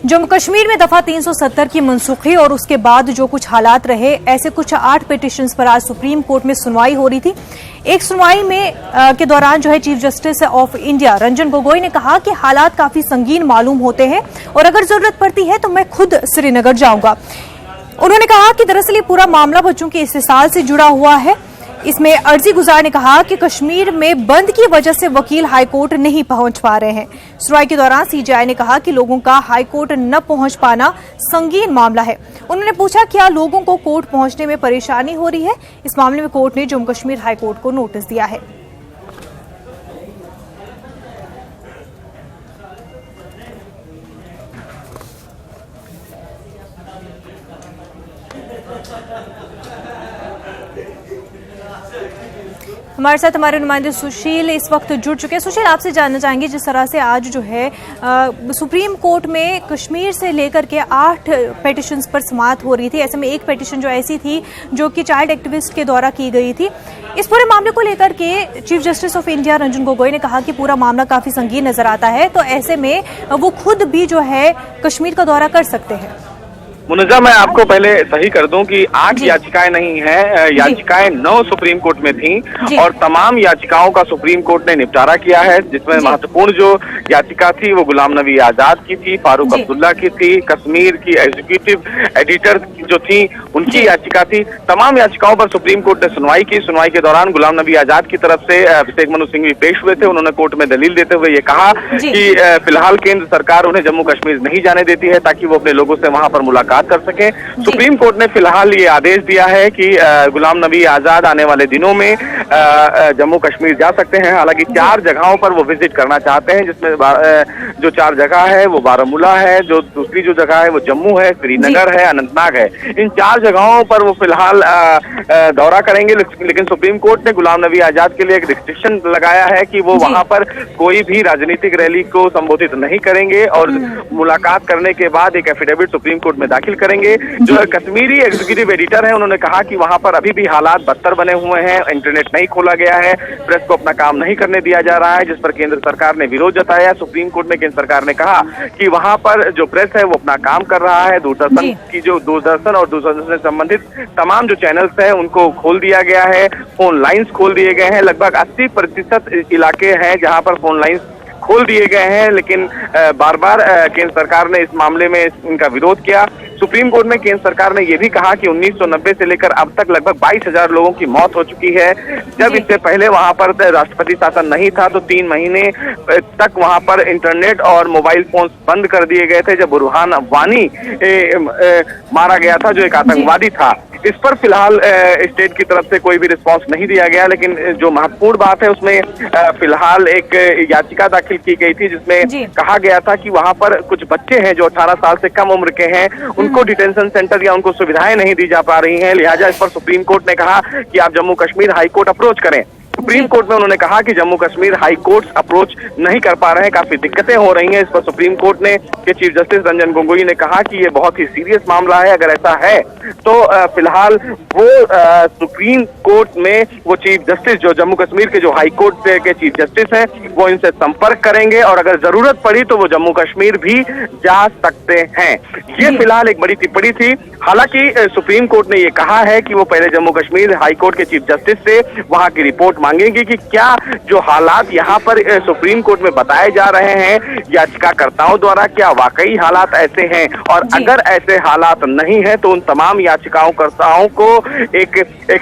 जम्मू कश्मीर में दफा 370 की मनसूखी और उसके बाद जो कुछ हालात रहे, ऐसे कुछ 8 पिटीशंस पर आज सुप्रीम कोर्ट में सुनवाई हो रही थी। एक सुनवाई में के दौरान जो है chief justice of India Ranjan Gogoi ने कहा कि हालात काफी संगीन मालूम होते हैं और अगर जरूरत पड़ती है तो मैं खुद श्रीनगर जाऊंगा। उन्होंने कहा कि दरअसल ये पूरा मामला बच्चों के इस्तेसाल से जुड़ा हुआ है। इसमें अर्जी गुजार ने कहा कि कश्मीर में बंद की वजह से वकील हाईकोर्ट नहीं पहुंच पा रहे हैं। सुनवाई के दौरान सीजेआई ने कहा कि लोगों का हाईकोर्ट न पहुंच पाना संगीन मामला है। उन्होंने पूछा क्या लोगों को कोर्ट पहुंचने में परेशानी हो रही है। इस मामले में कोर्ट ने जम्मू कश्मीर हाईकोर्ट को नोटिस दिया है। हमारे साथ हमारे नुमाइंदे सुशील इस वक्त जुड़ चुके हैं। सुशील, आपसे जानना चाहेंगे, जिस तरह से आज जो है सुप्रीम कोर्ट में कश्मीर से लेकर के 8 पिटीशंस पर समाअत हो रही थी। ऐसे में एक पिटीशन जो ऐसी थी जो कि चाइल्ड एक्टिविस्ट के द्वारा की गई थी। इस पूरे मामले को लेकर के chief justice of India Ranjan Gogoi ने कहा कि पूरा मामला काफी संगीन नजर आता है, तो ऐसे में वो खुद भी जो है कश्मीर का दौरा कर सकते हैं। मुनजा, मैं आपको पहले सही कर दूं कि 8 याचिकाएं नहीं हैं, याचिकाएं 9 सुप्रीम कोर्ट में थीं और तमाम याचिकाओं का सुप्रीम कोर्ट ने निपटारा किया है। जिसमें महत्वपूर्ण जो याचिका थी वो गुलाम नबी आजाद की थी, फारूक अब्दुल्ला की थी, कश्मीर की एग्जीक्यूटिव एडिटर जो थी उनकी याचिका थी। तमाम याचिकाओं पर सुप्रीम कोर्ट ने सुनवाई की। सुनवाई के दौरान गुलाम नबी आजाद की तरफ से अभिषेक मनु सिंह भी पेश हुए थे। उन्होंने कोर्ट में दलील देते हुए ये कहा कि फिलहाल केंद्र सरकार उन्हें जम्मू कश्मीर नहीं जाने देती है ताकि वो अपने लोगों से वहां पर मुलाकात कर सके। सुप्रीम कोर्ट ने फिलहाल ये आदेश दिया है कि गुलाम नबी आजाद आने वाले दिनों में जम्मू कश्मीर जा सकते हैं। हालांकि 4 जगहों पर वो विजिट करना चाहते हैं, जिसमें जो 4 जगह है वो बारामूला है, जो दूसरी जो जगह है वो जम्मू है, श्रीनगर है, अनंतनाग है। इन 4 जगहों पर वो फिलहाल दौरा करेंगे। लेकिन सुप्रीम कोर्ट ने गुलाम नबी आजाद के लिए एक रिस्ट्रिक्शन लगाया है कि वो वहां पर कोई भी राजनीतिक रैली को संबोधित नहीं करेंगे और मुलाकात करने के बाद एक एफिडेविट सुप्रीम कोर्ट में दाखिल करेंगे। जो कश्मीरी एग्जीक्यूटिव एडिटर है उन्होंने कहा कि वहां पर अभी भी हालात बदतर बने हुए हैं, इंटरनेट नहीं खोला गया है, प्रेस को अपना काम नहीं करने दिया जा रहा है, जिस पर केंद्र सरकार ने विरोध जताया। सुप्रीम कोर्ट में केंद्र सरकार ने कहा कि वहां पर जो प्रेस है वो अपना काम कर रहा है। दूरदर्शन और दूरदर्शन से संबंधित तमाम जो चैनल्स है उनको खोल दिया गया है, फोन लाइन्स खोल दिए गए हैं। लगभग 80% इलाके हैं जहां पर फोन लाइन्स खोल दिए गए हैं, लेकिन बार बार केंद्र सरकार ने इस मामले में इनका विरोध किया। सुप्रीम कोर्ट में केंद्र सरकार ने यह भी कहा कि 1990 से लेकर अब तक लगभग 22,000 लोगों की मौत हो चुकी है। जब इससे पहले वहां पर राष्ट्रपति शासन नहीं था तो 3 महीने तक वहां पर इंटरनेट और मोबाइल फोन बंद कर दिए गए थे जब बुरहान वानी मारा गया था, जो एक आतंकवादी था। इस पर फिलहाल स्टेट की तरफ से कोई भी रिस्पांस नहीं दिया गया। लेकिन जो महत्वपूर्ण बात है उसमें फिलहाल एक याचिका दाखिल की गई थी जिसमें कहा गया था कि वहां पर कुछ बच्चे हैं जो 18 साल से कम उम्र के हैं, उनको डिटेंशन सेंटर या उनको सुविधाएं नहीं दी जा पा रही हैं। लिहाजा इस पर सुप्रीम कोर्ट ने कहा कि आप Jammu Kashmir high court approach करें। सुप्रीम कोर्ट में उन्होंने कहा कि Jammu Kashmir high court approach नहीं कर पा रहे हैं, काफी दिक्कतें हो रही हैं। इस पर सुप्रीम कोर्ट ने के चीफ जस्टिस रंजन गोगोई ने कहा कि ये बहुत ही सीरियस मामला है। अगर ऐसा है तो फिलहाल वो सुप्रीम कोर्ट में वो चीफ जस्टिस जो जम्मू कश्मीर के जो हाई कोर्ट के चीफ जस्टिस हैं वो इनसे संपर्क करेंगे और अगर जरूरत पड़ी तो वो जम्मू कश्मीर भी जा सकते हैं। ये फिलहाल एक बड़ी टिप्पणी थी। हालांकि सुप्रीम कोर्ट ने ये कहा है कि वो पहले जम्मू कश्मीर हाई कोर्ट के चीफ जस्टिस से वहां की रिपोर्ट मांगेंगे कि क्या जो हालात यहाँ पर सुप्रीम कोर्ट में बताए जा रहे हैं याचिकाकर्ताओं द्वारा क्या वाकई हालात ऐसे हैं, और अगर ऐसे हालात नहीं है तो उन तमाम याचिकाकर्ताओं को एक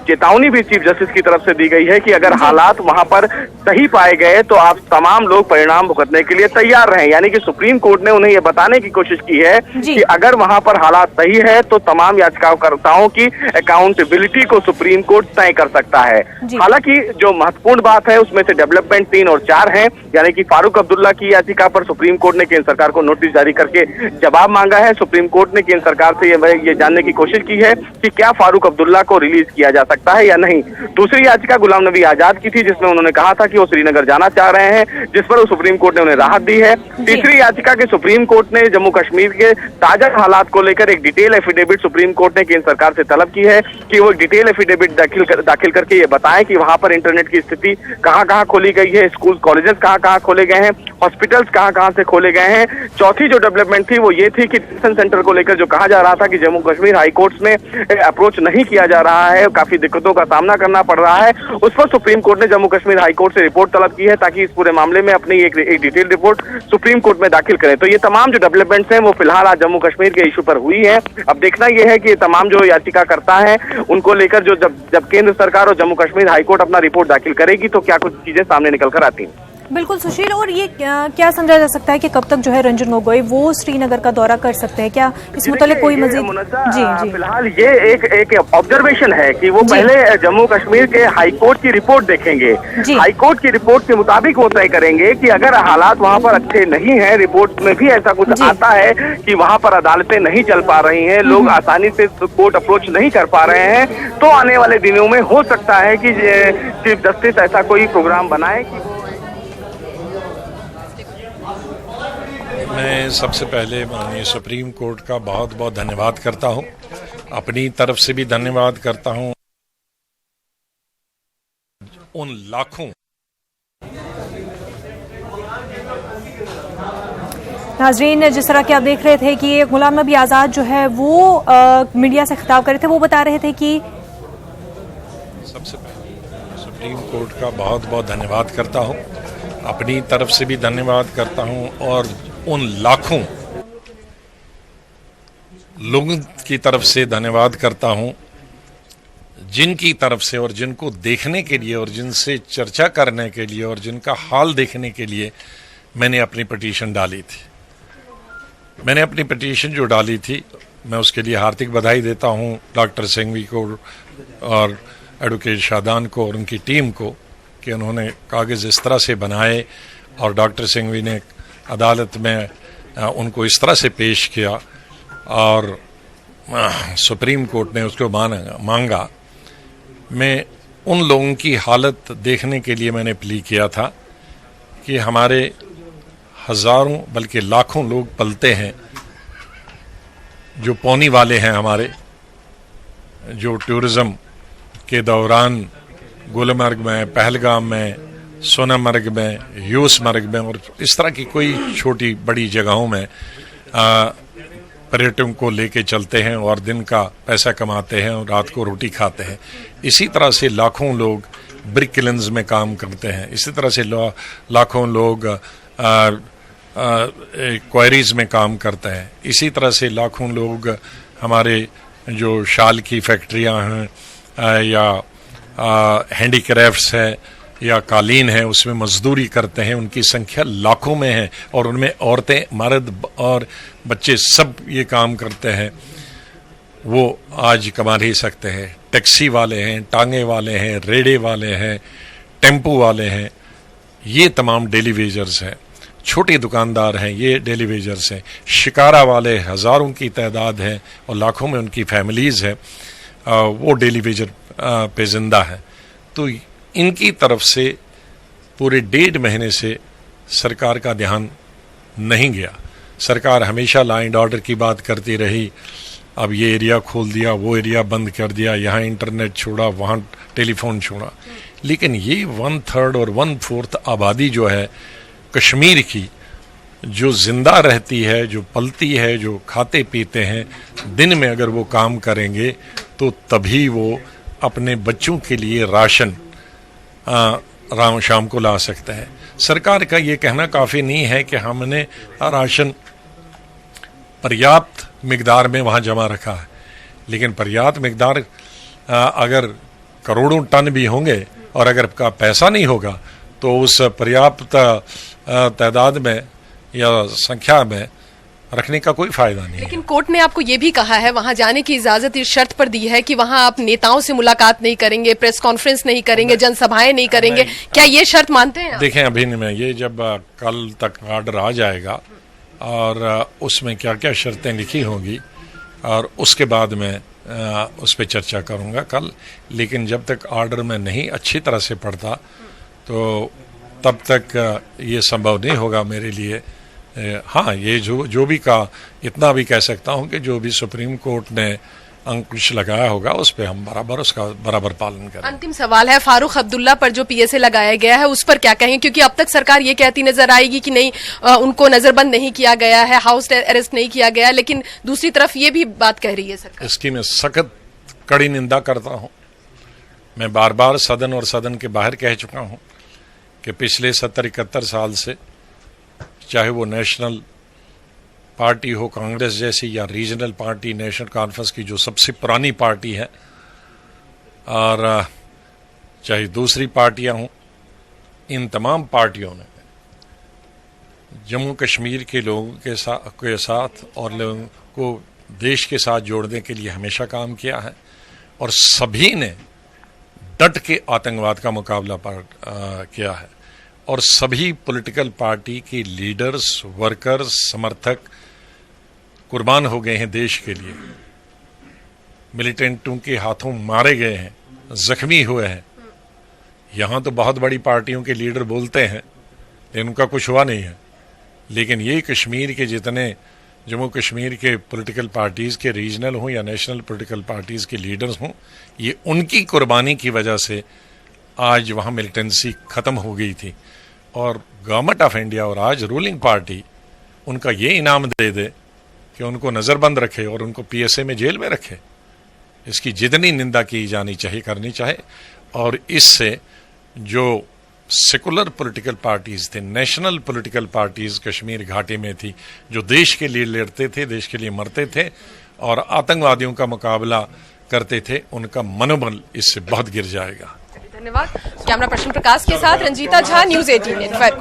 चेतावनी भी चीफ जस्टिस की तरफ से दी गई है कि अगर हालात वहां पर सही पाए गए तो आप तमाम लोग परिणाम भुगतने के लिए तैयार रहें। यानी कि सुप्रीम कोर्ट ने उन्हें यह बताने की कोशिश की है कि अगर वहां पर हालात सही है तो तमाम याचिकाकर्ताओं की अकाउंटेबिलिटी को सुप्रीम कोर्ट तय कर सकता है। हालांकि जो महत्वपूर्ण बात है उसमें से डेवलपमेंट 3 और 4 हैं, यानी कि फारूक अब्दुल्ला की याचिका पर सुप्रीम कोर्ट ने केंद्र सरकार को नोटिस जारी करके जवाब मांगा है। सुप्रीम कोर्ट ने केंद्र सरकार से ये जानने की कोशिश की है कि क्या फारूक अब्दुल्ला को रिलीज किया जा सकता है या नहीं। दूसरी याचिका गुलाम नबी आजाद की थी जिसमें उन्होंने कहा था कि वो श्रीनगर जाना चाह रहे हैं, जिस पर सुप्रीम कोर्ट ने उन्हें राहत दी है। तीसरी याचिका के सुप्रीम कोर्ट ने जम्मू कश्मीर के ताजा हालात को लेकर एक डिटेल एफिडेविट सुप्रीम कोर्ट ने केंद्र सरकार से तलब की है कि वो डिटेल एफिडेविट दाखिल करके ये बताएं कि वहां पर इंटरनेट इंटरनेट की स्थिति कहाँ कहाँ खोली गई है, स्कूल कॉलेजेस कहाँ कहाँ खोले गए हैं, हॉस्पिटल्स कहाँ कहाँ से खोले गए हैं। चौथी जो डेवलपमेंट थी वो ये थी कि डिटेंशन सेंटर को लेकर जो कहा जा रहा था कि जम्मू कश्मीर हाई कोर्ट्स में अप्रोच नहीं किया जा रहा है, काफी दिक्कतों का सामना करना पड़ रहा है, उस पर सुप्रीम कोर्ट ने जम्मू कश्मीर हाई कोर्ट से रिपोर्ट तलब की है ताकि इस पूरे मामले में अपनी एक डिटेल रिपोर्ट सुप्रीम कोर्ट में दाखिल करें। तो ये तमाम जो डेवलपमेंट्स हैं वो फिलहाल आज जम्मू कश्मीर के इशू पर हुई है। अब देखना यह है कि ये तमाम जो याचिकाकर्ता हैं उनको लेकर जो जब केंद्र सरकार और जम्मू कश्मीर हाईकोर्ट अपना रिपोर्ट दाखिल करेगी तो क्या कुछ चीजें सामने निकल कर आती हैं। बिल्कुल सुशील, और ये क्या समझा जा सकता है कि कब तक जो है रंजन गोगोई वो श्रीनगर का दौरा कर सकते हैं? क्या इस मुतालिक कोई मजीद? जी फिलहाल ये एक ऑब्जर्वेशन है कि वो पहले जम्मू कश्मीर के हाईकोर्ट की रिपोर्ट देखेंगे। हाईकोर्ट की रिपोर्ट के मुताबिक वो तय करेंगे कि अगर हालात वहाँ पर अच्छे नहीं है, रिपोर्ट में भी ऐसा कुछ आता है कि वहाँ पर अदालतें नहीं चल पा रही हैं, लोग आसानी से कोर्ट अप्रोच नहीं कर पा रहे हैं, तो आने वाले दिनों में हो सकता है कि चीफ जस्टिस ऐसा कोई प्रोग्राम बनाए कि मैं सबसे पहले माननीय सुप्रीम कोर्ट का बहुत बहुत धन्यवाद करता हूं, अपनी तरफ से भी धन्यवाद करता हूं उन लाखों नाजरीन, जिस तरह के आप देख रहे थे कि गुलाम नबी आज़ाद जो है वो मीडिया से खिताब कर रहे थे, वो बता रहे थे कि सबसे पहले सुप्रीम कोर्ट का बहुत बहुत धन्यवाद करता हूं, अपनी तरफ से भी धन्यवाद करता हूं और उन लाखों लोगों की तरफ से धन्यवाद करता हूं जिनकी तरफ से और जिनको देखने के लिए और जिनसे चर्चा करने के लिए और जिनका हाल देखने के लिए मैंने अपनी पिटीशन डाली थी। मैंने अपनी पिटीशन जो डाली थी, मैं उसके लिए हार्दिक बधाई देता हूं डॉक्टर सिंघवी को और एडवोकेट शादान को और उनकी टीम को कि उन्होंने कागज़ इस तरह से बनाए और डॉक्टर सिंघवी ने अदालत में उनको इस तरह से पेश किया और सुप्रीम कोर्ट ने उसको मांगा। मैं उन लोगों की हालत देखने के लिए मैंने प्ली किया था कि हमारे हज़ारों बल्कि लाखों लोग पलते हैं जो पौनी वाले हैं, हमारे जो टूरिज़्म के दौरान गुलमर्ग में, पहलगाम में, सोनामर्ग में, यूसमर्ग में और इस तरह की कोई छोटी बड़ी जगहों में पर्यटकों को लेके चलते हैं और दिन का पैसा कमाते हैं और रात को रोटी खाते हैं। इसी तरह से लाखों लोग ब्रिक किलन्स में काम करते हैं, इसी तरह से लाखों लोग क्वारीज में काम करते हैं, इसी तरह से लाखों लोग हमारे जो शाल की फैक्ट्रियां हैं या हैंडीक्राफ्ट्स है या कालीन है उसमें मजदूरी करते हैं, उनकी संख्या लाखों में है और उनमें औरतें, मर्द और बच्चे सब ये काम करते हैं। वो आज कमा नहीं सकते हैं। टैक्सी वाले हैं, टांगे वाले हैं, रेड़े वाले हैं, टेम्पो वाले हैं, ये तमाम डेली वेजर्स हैं। छोटे दुकानदार हैं, ये डेली वेजर्स हैं। शिकारा वाले हज़ारों की तादाद है और लाखों में उनकी फैमिलीज़ है, वो डेली वेजर पे जिंदा है। तो इनकी तरफ से पूरे 1.5 महीने से सरकार का ध्यान नहीं गया। सरकार हमेशा लॉ एंड ऑर्डर की बात करती रही, अब ये एरिया खोल दिया, वो एरिया बंद कर दिया, यहाँ इंटरनेट छोड़ा, वहाँ टेलीफोन छोड़ा, लेकिन ये 1/3 और 1/4 आबादी जो है कश्मीर की, जो जिंदा रहती है, जो पलती है, जो खाते पीते हैं, दिन में अगर वो काम करेंगे तो तभी वो अपने बच्चों के लिए राशन शाम को ला सकते हैं। सरकार का ये कहना काफ़ी नहीं है कि हमने राशन पर्याप्त मिकदार में वहाँ जमा रखा है, लेकिन पर्याप्त मिकदार अगर करोड़ों टन भी होंगे और अगर का पैसा नहीं होगा तो उस पर्याप्त तादाद में या संख्या में रखने का कोई फायदा नहीं है। लेकिन कोर्ट ने आपको ये भी कहा है, वहां जाने की इजाजत इस शर्त पर दी है कि वहां आप नेताओं से मुलाकात नहीं करेंगे, प्रेस कॉन्फ्रेंस नहीं करेंगे, जनसभाएं नहीं करेंगे। क्या ये शर्त मानते हैं? देखें, अभी मैं ये जब कल तक ऑर्डर आ जाएगा और उसमें क्या क्या शर्तें लिखी होंगी और उसके बाद मैं उस पर चर्चा करूंगा कल। लेकिन जब तक ऑर्डर में नहीं अच्छी तरह से पढ़ता तो तब तक ये संभव नहीं होगा मेरे लिए। हाँ, ये जो भी इतना भी कह सकता हूँ कि जो भी सुप्रीम कोर्ट ने अंकुश लगाया होगा उस पर हम उसका बराबर पालन करें। अंतिम सवाल है, फारूक अब्दुल्ला पर जो पीएसए लगाया गया है उस पर क्या कहेंगे, क्योंकि अब तक सरकार ये कहती नजर आएगी कि नहीं उनको नजरबंद नहीं किया गया है, हाउस अरेस्ट नहीं किया गया, लेकिन दूसरी तरफ ये भी बात कह रही है सरकार। इसकी मैं सख्त कड़ी निंदा करता हूं। मैं बार बार सदन और सदन के बाहर कह चुका हूं कि पिछले 70-71 साल से, चाहे वो नेशनल पार्टी हो कांग्रेस जैसी या रीजनल पार्टी नेशनल कॉन्फ्रेंस की जो सबसे पुरानी पार्टी है, और चाहे दूसरी पार्टियां हों, इन तमाम पार्टियों ने जम्मू कश्मीर के लोगों के साथ और लोगों को देश के साथ जोड़ने के लिए हमेशा काम किया है, और सभी ने डट के आतंकवाद का मुकाबला किया है, और सभी पॉलिटिकल पार्टी के लीडर्स, वर्कर्स, समर्थक कुर्बान हो गए हैं देश के लिए, मिलिटेंटों के हाथों मारे गए हैं, जख्मी हुए हैं। यहां तो बहुत बड़ी पार्टियों के लीडर बोलते हैं लेकिन उनका कुछ हुआ नहीं है, लेकिन ये कश्मीर के जितने जम्मू कश्मीर के पॉलिटिकल पार्टीज के रीजनल हों या नेशनल पॉलिटिकल पार्टीज के लीडर्स हों, ये उनकी कुर्बानी की वजह से आज वहां मिलिटेंसी खत्म हो गई थी। और गवर्नमेंट ऑफ इंडिया और आज रूलिंग पार्टी उनका ये इनाम दे दे कि उनको नजरबंद रखे और उनको पीएसए में जेल में रखे। इसकी जितनी निंदा की जानी चाहिए करनी चाहिए, और इससे जो सेकुलर पॉलिटिकल पार्टीज थे, नेशनल पॉलिटिकल पार्टीज कश्मीर घाटी में थी, जो देश के लिए लड़ते थे, देश के लिए मरते थे और आतंकवादियों का मुकाबला करते थे, उनका मनोबल इससे बहुत गिर जाएगा। धन्यवाद। कैमरा पर्सन प्रकाश के साथ रंजीता झा, न्यूज़ 18 नेटवर्क।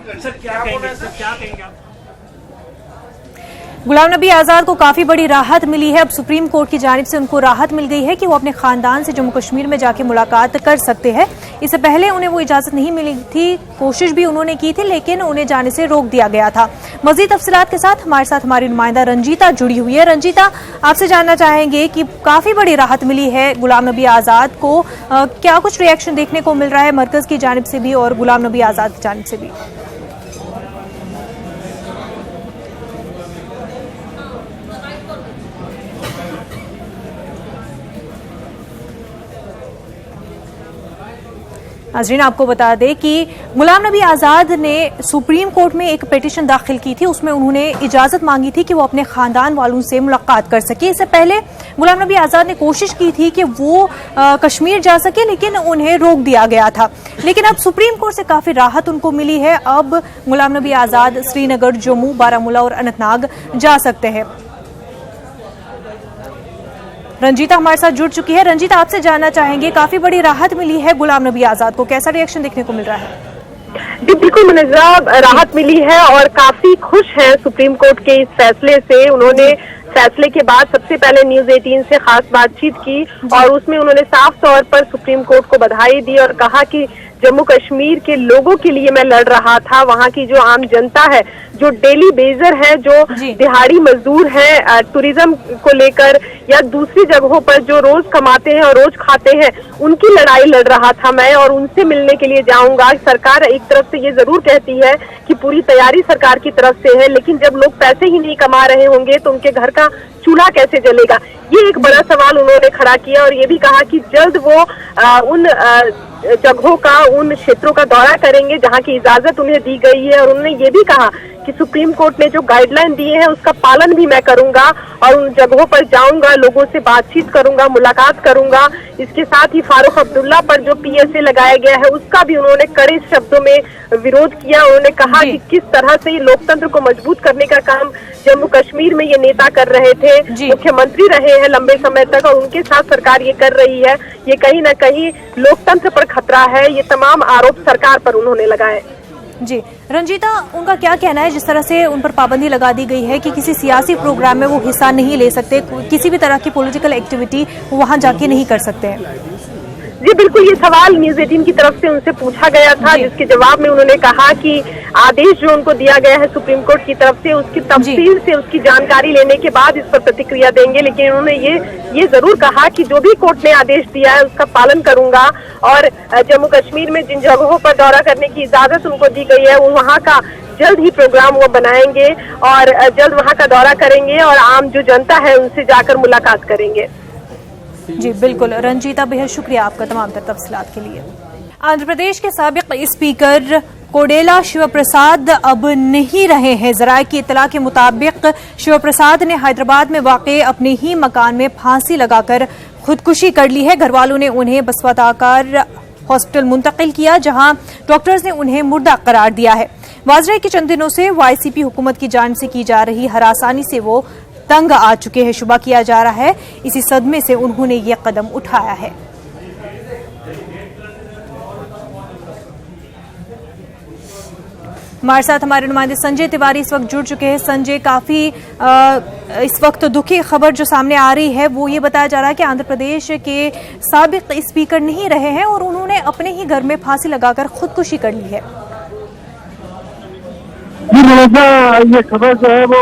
गुलाम नबी आजाद को काफी बड़ी राहत मिली है। अब सुप्रीम कोर्ट की जानिब से उनको राहत मिल गई है कि वो अपने खानदान से जम्मू कश्मीर में जाके मुलाकात कर सकते हैं। इससे पहले उन्हें वो इजाजत नहीं मिली थी, कोशिश भी उन्होंने की थी लेकिन उन्हें जाने से रोक दिया गया था। मजीद तफसीलात के साथ हमारी नुमाइंदा रंजीता जुड़ी हुई है। रंजीता, आपसे जानना चाहेंगे कि काफी बड़ी राहत मिली है गुलाम नबी आजाद को, क्या कुछ रिएक्शन देखने को मिल रहा है मरकज की जानिब से भी और गुलाम नबी आजाद की जानिब से भी? नाज़रीन, आपको बता दें कि गुलाम नबी आज़ाद ने सुप्रीम कोर्ट में एक पिटीशन दाखिल की थी। उसमें उन्होंने इजाज़त मांगी थी कि वो अपने खानदान वालों से मुलाकात कर सके। इससे पहले गुलाम नबी आज़ाद ने कोशिश की थी कि वो कश्मीर जा सके लेकिन उन्हें रोक दिया गया था। लेकिन अब सुप्रीम कोर्ट से काफ़ी राहत उनको मिली है। अब गुलाम नबी आज़ाद श्रीनगर, जम्मू, बारामूला और अनंतनाग जा सकते हैं। रंजीता हमारे साथ जुड़ चुकी है। रंजीता, आपसे जानना चाहेंगे, काफी बड़ी राहत मिली है गुलाम नबी आजाद को, कैसा रिएक्शन देखने को मिल रहा है? जी बिल्कुल मुनज़्ज़ा, राहत मिली है और काफी खुश हैं सुप्रीम कोर्ट के इस फैसले से। उन्होंने फैसले के बाद सबसे पहले न्यूज़ 18 से खास बातचीत की और उसमें उन्होंने साफ तौर पर सुप्रीम कोर्ट को बधाई दी और कहा कि जम्मू कश्मीर के लोगों के लिए मैं लड़ रहा था। वहाँ की जो आम जनता है, जो डेली बेजर है, जो दिहाड़ी मजदूर है, टूरिज्म को लेकर या दूसरी जगहों पर जो रोज कमाते हैं और रोज खाते हैं, उनकी लड़ाई लड़ रहा था मैं और उनसे मिलने के लिए जाऊंगा। सरकार एक तरफ से ये जरूर कहती है कि पूरी तैयारी सरकार की तरफ से है, लेकिन जब लोग पैसे ही नहीं कमा रहे होंगे तो उनके घर का चूल्हा कैसे जलेगा, ये एक बड़ा सवाल उन्होंने खड़ा किया। और ये भी कहा कि जल्द वो उन जगहों का, उन क्षेत्रों का दौरा करेंगे जहां की इजाजत उन्हें दी गई है। और उन्होंने ये भी कहा कि सुप्रीम कोर्ट ने जो गाइडलाइन दिए हैं उसका पालन भी मैं करूंगा और उन जगहों पर जाऊंगा, लोगों से बातचीत करूंगा, मुलाकात करूंगा। इसके साथ ही फारूक अब्दुल्ला पर जो पीएसए लगाया गया है उसका भी उन्होंने कड़े शब्दों में विरोध किया। उन्होंने कहा कि किस तरह से लोकतंत्र को मजबूत करने का काम जम्मू कश्मीर में ये नेता कर रहे थे, मुख्यमंत्री रहे हैं लंबे समय तक और उनके साथ सरकार ये कर रही है, ये कहीं ना कहीं लोकतंत्र पर खतरा है। ये तमाम आरोप सरकार पर उन्होंने लगाए। जी रंजीता, उनका क्या कहना है जिस तरह से उन पर पाबंदी लगा दी गई है कि किसी सियासी प्रोग्राम में वो हिस्सा नहीं ले सकते, किसी भी तरह की पॉलिटिकल एक्टिविटी वो वहां जाके नहीं कर सकते हैं? जी बिल्कुल, ये सवाल न्यूज़ 18 की तरफ से उनसे पूछा गया था, जिसके जवाब में उन्होंने कहा कि आदेश जो उनको दिया गया है सुप्रीम कोर्ट की तरफ से उसकी तफसील से उसकी जानकारी लेने के बाद इस पर प्रतिक्रिया देंगे। लेकिन उन्होंने ये जरूर कहा कि जो भी कोर्ट ने आदेश दिया है उसका पालन करूंगा और जम्मू कश्मीर में जिन जगहों पर दौरा करने की इजाजत उनको दी गई है वो वहाँ का जल्द ही प्रोग्राम वो बनाएंगे और जल्द वहाँ का दौरा करेंगे और आम जो जनता है उनसे जाकर मुलाकात करेंगे। जी बिल्कुल रंजीता, बेहद शुक्रिया आपका तमाम तर तफसीलात के लिए। आंध्र प्रदेश के साबिक स्पीकर कोडेला शिव प्रसाद अब नहीं रहे हैं। जराये की इत्तला के मुताबिक शिव प्रसाद ने हैदराबाद में वाक़े अपने ही मकान में फांसी लगाकर खुदकुशी कर ली है। घर वालों ने उन्हें बसवा ताकार हॉस्पिटल मुंतकिल किया, जहां डॉक्टर्स ने उन्हें मुर्दा करार दिया है। वाजह के चंद दिनों से वाईसीपी हुकूमत की जानिब से की जा रही हरासानी से वो तंग आ चुके हैं। शुबा किया जा रहा है इसी सदमे से उन्होंने ये कदम उठाया है। हमारे साथ हमारे नुमाइंदे संजय तिवारी इस वक्त जुड़ चुके हैं। संजय, काफी इस वक्त दुखी खबर जो सामने आ रही है वो ये बताया जा रहा है कि आंध्र प्रदेश के साबिक स्पीकर नहीं रहे हैं और उन्होंने अपने ही घर में फांसी लगाकर खुदकुशी कर ली है। ये खबर जो है वो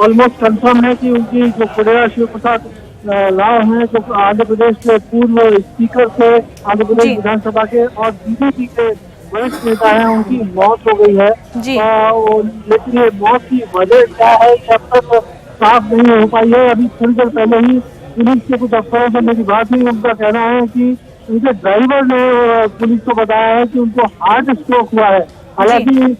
ऑलमोस्ट कंफर्म है कि उनकी जो कोडेला शिव प्रसाद राव हैं, जो आंध्र प्रदेश के पूर्व स्पीकर थे आंध्र प्रदेश विधानसभा के और बीजेपी के वरिष्ठ नेता हैं, उनकी मौत हो गई है। लेकिन ये मौत की वजह क्या है ये अब तक साफ नहीं हो पाई है। अभी थोड़ी देर पहले ही पुलिस के कुछ अफसरों से मेरी बात हुई, उनका कहना है कि उनके ड्राइवर ने पुलिस को बताया है कि उनको हार्ट स्ट्रोक हुआ है। हालांकि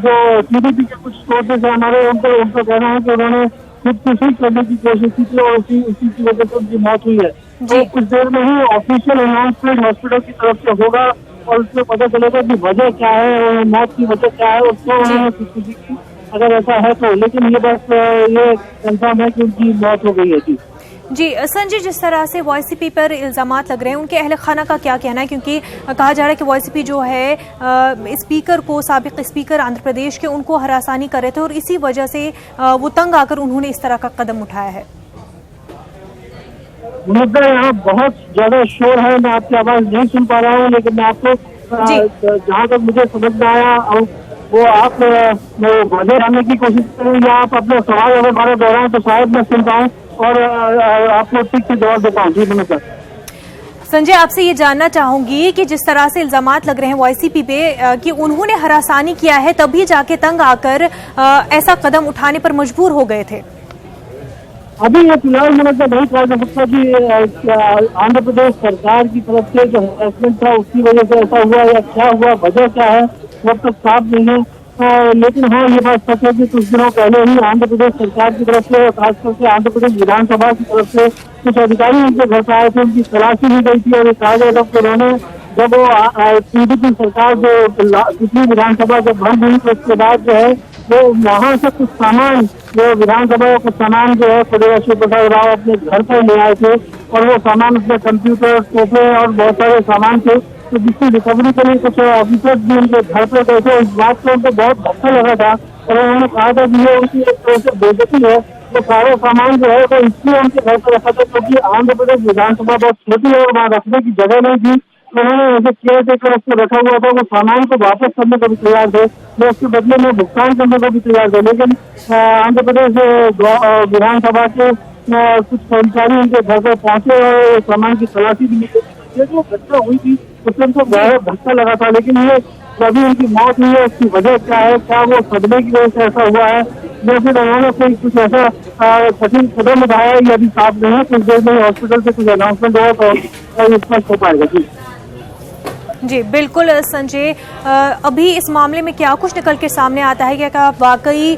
जो टीडीपी के कुछ सोर्सेज है हमारे, उनका कहना है कि उन्होंने खुदकुशी करने की कोशिश की थी और उसी की वजह से उनकी मौत हुई है। तो कुछ देर में ही ऑफिशियल अनाउंसमेंट हॉस्पिटल की तरफ से होगा और उसमें पता चलेगा कि वजह क्या है, मौत की वजह क्या है, उसको उन्होंने खुदकुशी की अगर ऐसा है तो। लेकिन ये बस ये कंफर्म है कि उनकी मौत हो गई है। जी संजय, जिस तरह से वाईसीपी पर इल्जामात लग रहे हैं, उनके अहल खाना का क्या कहना है? क्योंकि कहा जा रहा है कि वाईसीपी जो है स्पीकर को, साबिक स्पीकर आंध्र प्रदेश के, उनको हरासानी कर रहे थे और इसी वजह से वो तंग आकर उन्होंने इस तरह का कदम उठाया है। यहाँ बहुत ज्यादा शोर है, मैं आपकी आवाज नहीं सुन पा रहा हूँ, लेकिन मैं आपको जहाँ तक मुझे समझ में आया वो आप वजह जानने की कोशिश करूँ या आप अपने सवाल अगर हमारे दोहराएं तो शायद मैं सुन पाऊँ और आपको ठीक से जवाब दे पाऊँ। जी नमस्कार संजय, आपसे ये जानना चाहूंगी कि जिस तरह से इल्जामात लग रहे हैं वाईसीपी पे कि उन्होंने हरासानी किया है, तभी जाके तंग आकर ऐसा कदम उठाने पर मजबूर हो गए थे। अभी ये फिलहाल मैंने तो नहीं कहा जा सकता कि आंध्र प्रदेश सरकार की तरफ से जो हरासमेंट था उसकी वजह से ऐसा हुआ या क्या हुआ, वजह क्या है वो तक साफ नहीं है। लेकिन हाँ, ये बात सच है कि कुछ दिनों पहले ही आंध्र प्रदेश सरकार की तरफ से, खासतौर से आंध्र प्रदेश विधानसभा की तरफ से कुछ अधिकारी उनके घर पर आए थे, उनकी तलाशी ली गई थी और कहा गया था कि उन्होंने जब वो टीडीपी सरकार जो पिछली विधानसभा जब बंद हुई तो उसके बाद जो है वो वहाँ से कुछ सामान, जो विधानसभा का कुछ सामान जो है कोडेला शिव प्रसाद राव अपने घर पर ले आए थे और वो सामान उसमें कंप्यूटर, सोफे और बहुत सारे सामान थे, तो जिसकी रिकवरी के लिए कुछ ऑफिसर्स भी उनके घर पर गए थे। इस बात से उनको बहुत धक्का लगा था और उन्होंने कहा था कि ये उनकी एक तरह से बेइज्जती है। तो सारे सामान जो है वो इसलिए उनके घर पर रखा था क्योंकि आंध्र प्रदेश विधानसभा बहुत छोटी है और वहाँ रखने की जगह नहीं थी। उन्होंने ऐसे केयर टेकर उसको रखा हुआ था, वो सामान को वापस करने को भी तैयार थे, वो उसके बदले में भुगतान करने को भी तैयार थे। लेकिन आंध्र प्रदेश विधानसभा के कुछ कर्मचारी उनके घर पर पहुंचे और सामान की तलाशी भी ली। ये जो घटना हुई थी उससे उनको बहुत धक्का लगा था, लेकिन ये अभी उनकी मौत हुई है, उसकी वजह क्या है, क्या वो सदमे की वजह से ऐसा हुआ है या फिर उन्होंने कोई कुछ ऐसा कठिन कदम उठाया, ये अभी साफ नहीं है। कुछ देर में हॉस्पिटल से कुछ अनाउंसमेंट होगा तो स्पष्ट हो पाएगा। जी बिल्कुल संजय, अभी इस मामले में क्या कुछ निकल के सामने आता है? क्या वाकई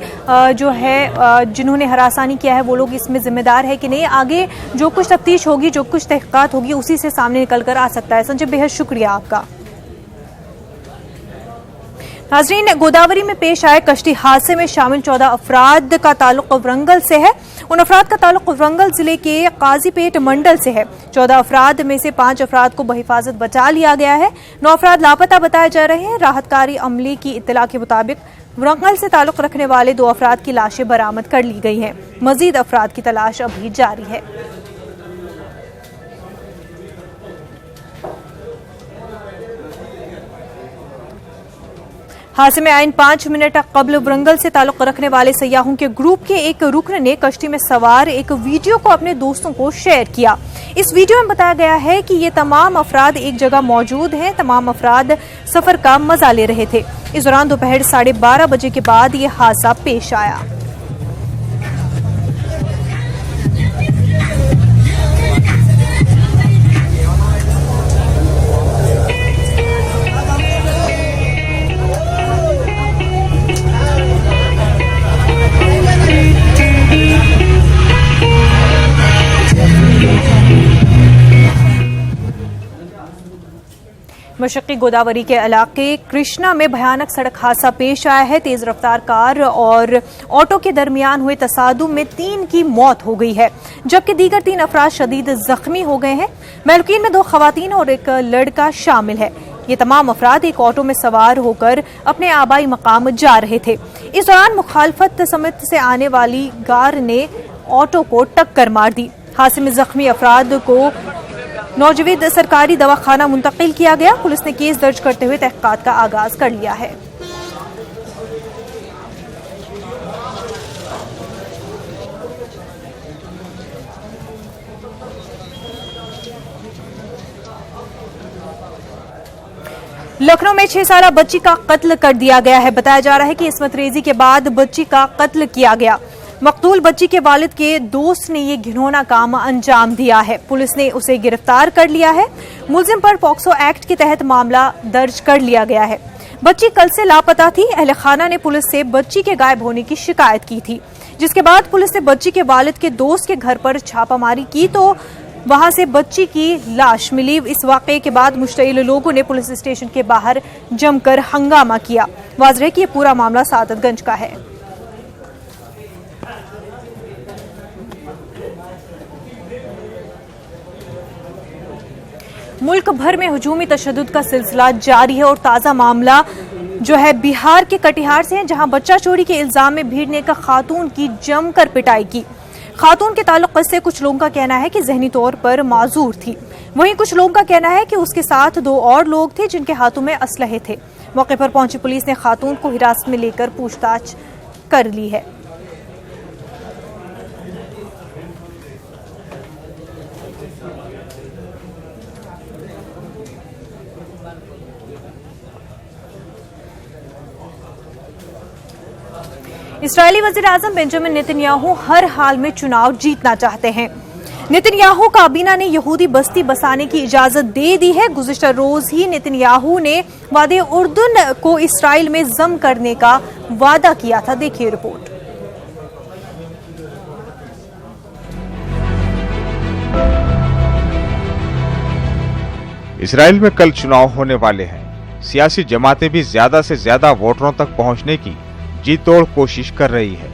जो है जिन्होंने हरासानी किया है वो लोग इसमें जिम्मेदार है कि नहीं? आगे जो कुछ तफ्तीश होगी, जो कुछ तहकीकात होगी, उसी से सामने निकल कर आ सकता है। संजय, बेहद शुक्रिया आपका। नाजरीन, गोदावरी में पेश आए कश्ती हादसे में शामिल 14 अफराद का ताल्लुक वरंगल से है। उन अफराद का ताल्लुक वरंगल जिले के काजीपेट मंडल से है। 14 अफराद में से 5 अफराद को बहिफाजत बचा लिया गया है। 9 अफराद लापता बताए जा रहे हैं। राहतकारी अमले की इत्तला के मुताबिक वरंगल से ताल्लुक रखने वाले 2 अफराद की लाशें बरामद कर ली गई हैं। मजीद अफराद की तलाश अभी जारी है। हादसे में आइन 5 मिनट कबल वरंगल से ताल्लुक रखने वाले सयाहों के ग्रुप के एक रुकन ने कश्ती में सवार एक वीडियो को अपने दोस्तों को शेयर किया। इस वीडियो में बताया गया है कि ये तमाम अफराद एक जगह मौजूद हैं। तमाम अफराद सफर का मजा ले रहे थे। इस दौरान दोपहर 12:30 बजे के बाद ये हादसा पेश आया। मशक्की गोदावरी के इलाके कृष्णा में भयानक सड़क हादसा पेश आया है। तेज रफ्तार कार और ऑटो के दरमियान हुए तसादुम में 3 की मौत हो गई है, जबकि दीगर 3 अफराद शदीद जख्मी हो गए हैं। महलुकीन में 2 खवातीन और एक लड़का शामिल है। ये तमाम अफराद एक ऑटो में सवार होकर अपने आबाई मकाम जा रहे थे। इस दौरान मुखालफत समेत से आने वाली कार ने ऑटो को टक्कर मार दी। हादसे में जख्मी अफराद को नौजवीद सरकारी दवाखाना मुंतकिल किया गया। पुलिस ने केस दर्ज करते हुए तहकीकात का आगाज कर लिया है। लखनऊ में 6 साला बच्ची का कत्ल कर दिया गया है। बताया जा रहा है कि इस्मत रेजी के बाद बच्ची का कत्ल किया गया। मकतूल बच्ची के वालिद के दोस्त ने ये घिनौना काम अंजाम दिया है। पुलिस ने उसे गिरफ्तार कर लिया है। मुलजिम पर पॉक्सो एक्ट के तहत मामला दर्ज कर लिया गया है। बच्ची कल से लापता थी। अहले खाना ने पुलिस से बच्ची के गायब होने की शिकायत की थी, जिसके बाद पुलिस ने बच्ची के वालिद के दोस्त के घर पर छापामारी की तो वहां से बच्ची की लाश मिली। इस वाकये के बाद मुश्तइल लोगों ने पुलिस स्टेशन के बाहर जमकर हंगामा किया। वाज़ेह है कि यह पूरा मामला सादतगंज का है। मुल्क भर में हुजूमी तशद्दुद का सिलसिला जारी है और ताज़ा मामला जो है बिहार के कटिहार से है, जहां बच्चा चोरी के इल्जाम में भीड़ ने एक खातून की जमकर पिटाई की। खातून के ताल्लुक से कुछ लोगों का कहना है कि जहनी तौर पर माजूर थी, वहीं कुछ लोगों का कहना है कि उसके साथ 2 और लोग थे जिनके हाथों में असलहे थे। मौके पर पहुंची पुलिस ने खातून को हिरासत में लेकर पूछताछ कर ली है। इस्राएली वज़ीर-ए-आज़म बेंजामिन नेतन्याहू हर हाल में चुनाव जीतना चाहते हैं। नेतन्याहू काबीना ने यहूदी बस्ती बसाने की इजाजत दे दी है। गुज़िश्ता रोज ही नेतन्याहू ने वादे उर्दुन को इस्राएल में जम करने का वादा किया था। देखिए रिपोर्ट। इस्राएल में कल चुनाव होने वाले हैं। सियासी जमातें भी ज्यादा से ज्यादा वोटरों तक पहुंचने की जी तोड़ कोशिश कर रही है।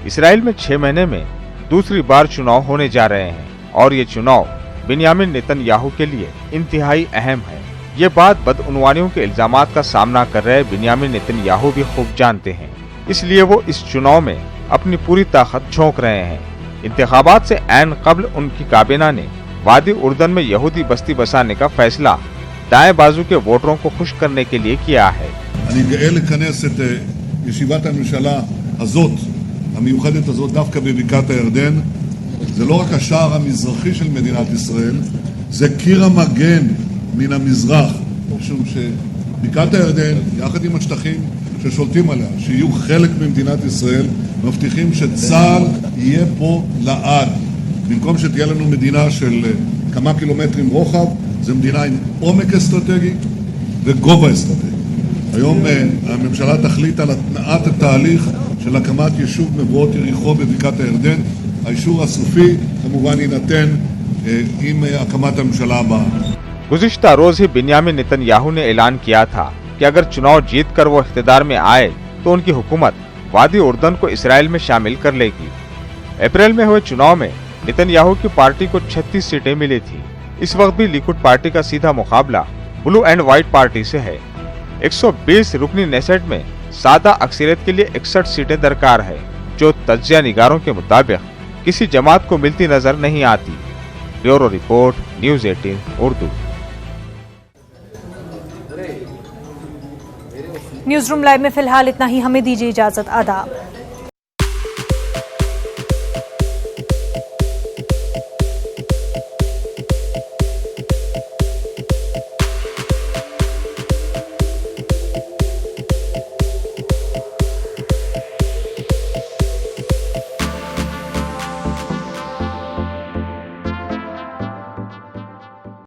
इस्राएल में 6 महीने में दूसरी बार चुनाव होने जा रहे हैं और ये चुनाव बिन्यामिन नेतन्याहू के लिए इंतहाई अहम है। ये बात बदउनवानियों के इल्जामात का सामना कर रहे बिन्यामिन नेतन्याहू भी खूब जानते हैं, इसलिए वो इस चुनाव में अपनी पूरी ताकत झोंक रहे हैं। इंतखाबात से ऐन कब्ल उनकी काबीना ने वादी उर्दन में यहूदी बस्ती बसाने का फैसला दाएं बाजू के वोटरों को खुश करने के लिए किया है। ישיבת הממשלה הזאת, המיוחדת הזאת, דווקא בבקעת הירדן, זה לא רק השער המזרחי של מדינת ישראל, זה קיר המגן מן המזרח, משום שבקעת הירדן, יחד עם השטחים ששולטים עליה, שיהיו חלק ממדינת ישראל, מבטיחים שצה"ל יהיה פה לעד. במקום שתהיה לנו מדינה של כמה קילומטרים רוחב, זו מדינה עם עומק אסטרטגי וגובה אסטרטגי. היום הממשלה תחליט על התנעת התהליך של הקמת יישוב מבואות יריחו בבקעת הירדן. האישור הסופי כמובן יינתן עם הקמת הממשלה הבאה. गुज़िश्ता रोज ही बिन्यामिन नेतन्याहू ने ऐलान किया था कि अगर चुनाव जीतकर वो इख्तिदार में आए तो उनकी हुकूमत वादी उर्दन को इसराइल में शामिल कर लेगी। अप्रैल में हुए चुनाव में नेतन्याहू की पार्टी को 36 सीटें मिली थी। इस वक्त भी लिकुड पार्टी का सीधा मुकाबला ब्लू एंड व्हाइट पार्टी से है। 120 रुकनी नेसेट में सादा अक्सरियत के लिए 61 सीटें दरकार है, जो तज्जिया निगारों के मुताबिक किसी जमात को मिलती नजर नहीं आती। Bureau report, news 18 Urdu. News room live में फिलहाल इतना ही। हमें दीजिए इजाजत। आदाब।